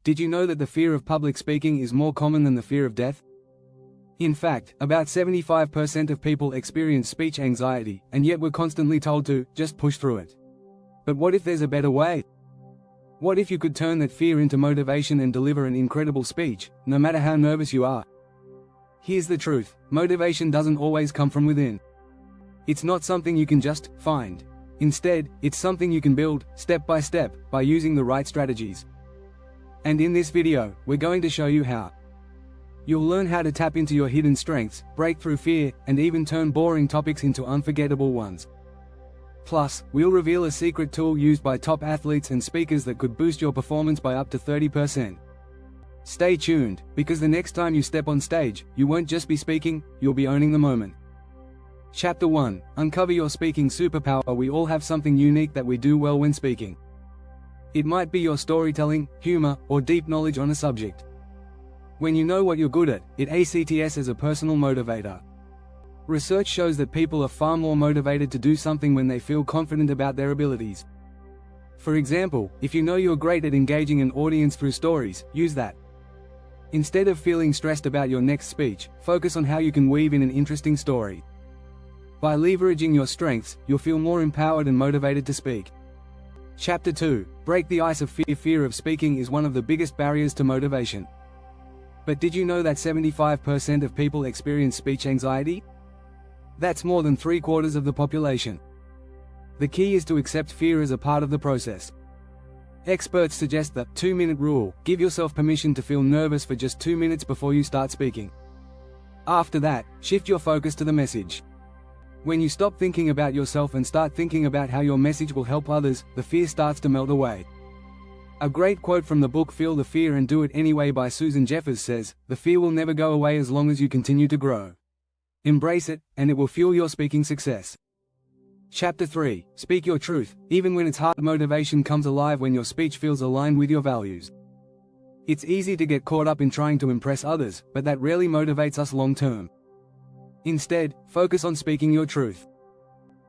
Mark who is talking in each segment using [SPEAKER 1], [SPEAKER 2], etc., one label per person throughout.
[SPEAKER 1] Did you know that the fear of public speaking is more common than the fear of death? In fact, about 75% of people experience speech anxiety, and yet we're constantly told to just push through it. But what if there's a better way? What if you could turn that fear into motivation and deliver an incredible speech, no matter how nervous you are? Here's the truth: motivation doesn't always come from within. It's not something you can just find. Instead, it's something you can build, step by step, by using the right strategies. And in this video, we're going to show you how. You'll learn how to tap into your hidden strengths, break through fear, and even turn boring topics into unforgettable ones. Plus, we'll reveal a secret tool used by top athletes and speakers that could boost your performance by up to 30%. Stay tuned, because the next time you step on stage, you won't just be speaking, you'll be owning the moment. Chapter 1: Uncover your speaking superpower. We all have something unique that we do well when speaking. It might be your storytelling, humor, or deep knowledge on a subject. When you know what you're good at, it acts as a personal motivator. Research shows that people are far more motivated to do something when they feel confident about their abilities. For example, if you know you're great at engaging an audience through stories, use that. Instead of feeling stressed about your next speech, focus on how you can weave in an interesting story. By leveraging your strengths, you'll feel more empowered and motivated to speak. Chapter 2: Break the ice of fear. Fear of speaking is one of the biggest barriers to motivation. But did you know that 75% of people experience speech anxiety? That's more than 3/4 of the population. The key is to accept fear as a part of the process. Experts suggest the 2-minute rule: give yourself permission to feel nervous for just 2 minutes before you start speaking. After that, shift your focus to the message. When you stop thinking about yourself and start thinking about how your message will help others, the fear starts to melt away. A great quote from the book Feel the Fear and Do It Anyway by Susan Jeffers says, "The fear will never go away as long as you continue to grow. Embrace it, and it will fuel your speaking success." Chapter 3: Speak your truth. Even when it's hard, motivation comes alive when your speech feels aligned with your values. It's easy to get caught up in trying to impress others, but that rarely motivates us long term. Instead, focus on speaking your truth.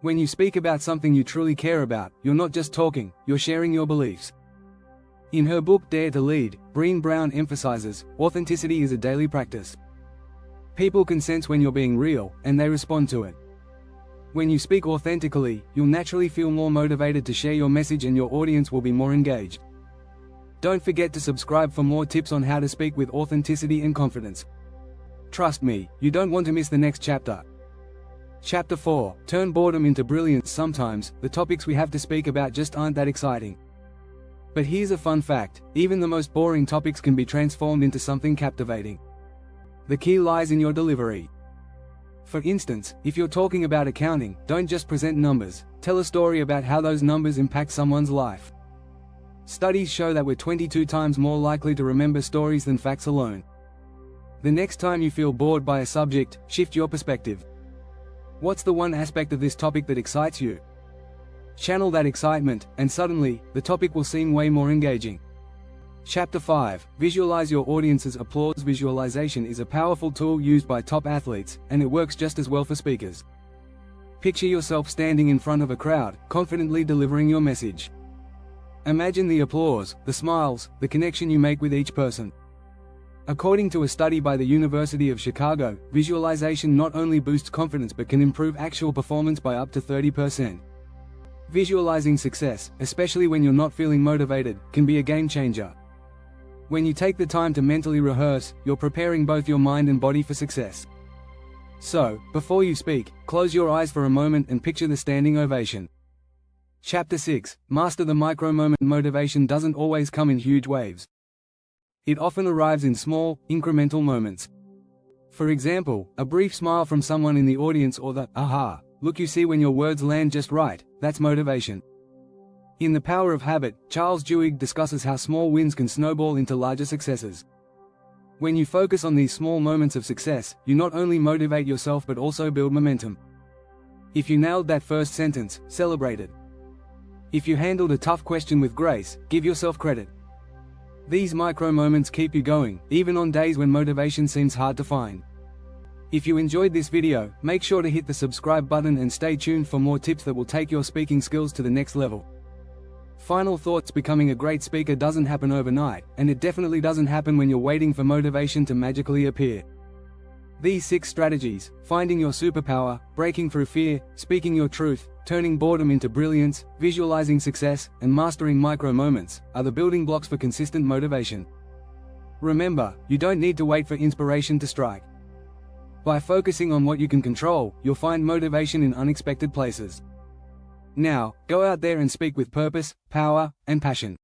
[SPEAKER 1] When you speak about something you truly care about, you're not just talking, you're sharing your beliefs. In her book Dare to Lead, Brené Brown emphasizes, authenticity is a daily practice. People can sense when you're being real, and they respond to it. When you speak authentically, you'll naturally feel more motivated to share your message and your audience will be more engaged. Don't forget to subscribe for more tips on how to speak with authenticity and confidence. Trust me, you don't want to miss the next chapter. Chapter 4: Turn boredom into brilliance. Sometimes, the topics we have to speak about just aren't that exciting. But here's a fun fact: even the most boring topics can be transformed into something captivating. The key lies in your delivery. For instance, if you're talking about accounting, don't just present numbers, tell a story about how those numbers impact someone's life. Studies show that we're 22 times more likely to remember stories than facts alone. The next time you feel bored by a subject, shift your perspective. What's the one aspect of this topic that excites you? Channel that excitement, and suddenly, the topic will seem way more engaging. Chapter 5: Visualize your audience's applause. Visualization is a powerful tool used by top athletes, and it works just as well for speakers. Picture yourself standing in front of a crowd, confidently delivering your message. Imagine the applause, the smiles, the connection you make with each person. According to a study by the University of Chicago, visualization not only boosts confidence but can improve actual performance by up to 30%. Visualizing success, especially when you're not feeling motivated, can be a game changer. When you take the time to mentally rehearse, you're preparing both your mind and body for success. So, before you speak, close your eyes for a moment and picture the standing ovation. Chapter 6: Master the micro moment. Motivation doesn't always come in huge waves. It often arrives in small, incremental moments. For example, a brief smile from someone in the audience or the aha look you see when your words land just right, that's motivation. In The Power of Habit, Charles Duhigg discusses how small wins can snowball into larger successes. When you focus on these small moments of success, you not only motivate yourself but also build momentum. If you nailed that first sentence, celebrate it. If you handled a tough question with grace, give yourself credit. These micro moments keep you going, even on days when motivation seems hard to find. If you enjoyed this video, make sure to hit the subscribe button and stay tuned for more tips that will take your speaking skills to the next level. Final thoughts: becoming a great speaker doesn't happen overnight, and it definitely doesn't happen when you're waiting for motivation to magically appear. These 6 strategies, finding your superpower, breaking through fear, speaking your truth, turning boredom into brilliance, visualizing success, and mastering micro moments, are the building blocks for consistent motivation. Remember, you don't need to wait for inspiration to strike. By focusing on what you can control, you'll find motivation in unexpected places. Now, go out there and speak with purpose, power, and passion.